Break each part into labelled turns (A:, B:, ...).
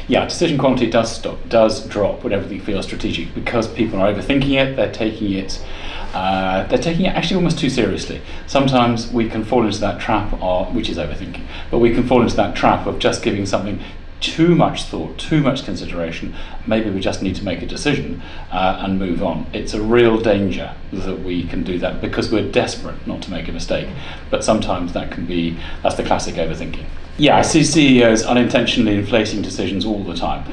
A: Yeah, decision quality does drop when everything feels strategic, because people are overthinking it. They're taking it actually almost too seriously. Sometimes we can fall into that trap, which is overthinking, but we can fall into that trap of just giving something too much thought, too much consideration. Maybe we just need to make a decision and move on. It's a real danger that we can do that because we're desperate not to make a mistake. But sometimes that's the classic overthinking. Yeah, I see CEOs unintentionally inflating decisions all the time.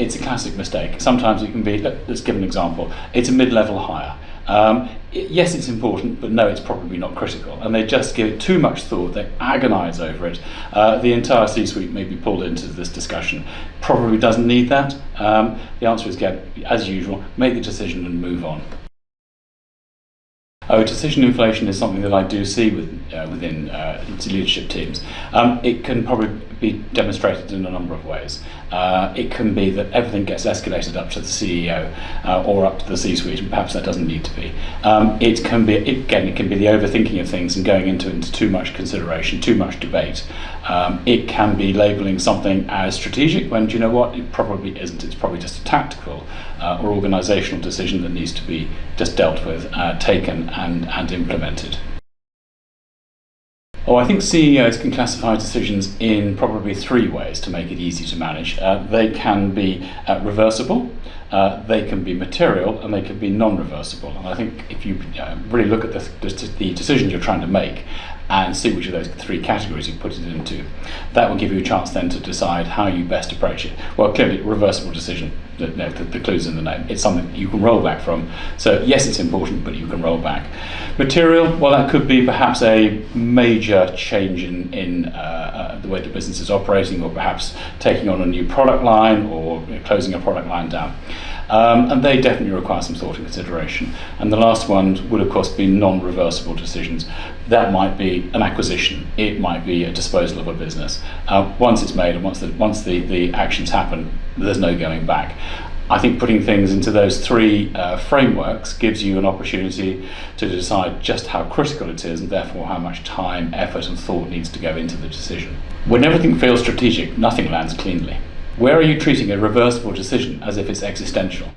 A: It's a classic mistake. Sometimes it can be, let's give an example, it's a mid-level hire. Yes, it's important, but no, it's probably not critical. And they just give it too much thought, they agonize over it. The entire C-suite may be pulled into this discussion. Probably doesn't need that. The answer is, as usual, make the decision and move on. Decision inflation is something that I do see within leadership teams. It can probably be demonstrated in a number of ways. It can be that everything gets escalated up to the CEO or up to the C-suite, and perhaps that doesn't need to be. It can be the overthinking of things and going into too much consideration, too much debate. It can be labelling something as strategic when, do you know what, it probably isn't. It's probably just a tactical or organisational decision that needs to be just dealt with, taken and implemented. I think CEOs can classify decisions in probably three ways to make it easy to manage. They can be reversible, they can be material, and they can be non-reversible. And I think if you really look at the decisions you're trying to make and see which of those three categories you put it into, that will give you a chance then to decide how you best approach it. Well, clearly, reversible decision, the clue's in the name. It's something that you can roll back from. So yes, it's important, but you can roll back. Material, well, that could be perhaps a major change in the way the business is operating, or perhaps taking on a new product line, or closing a product line down. And they definitely require some thought and consideration. And the last one would, of course, be non-reversible decisions. That might be an acquisition. It might be a disposal of a business. Once it's made and once the actions happen, there's no going back. I think putting things into those three frameworks gives you an opportunity to decide just how critical it is, and therefore how much time, effort and thought needs to go into the decision. When everything feels strategic, nothing lands cleanly. Where are you treating a reversible decision as if it's existential?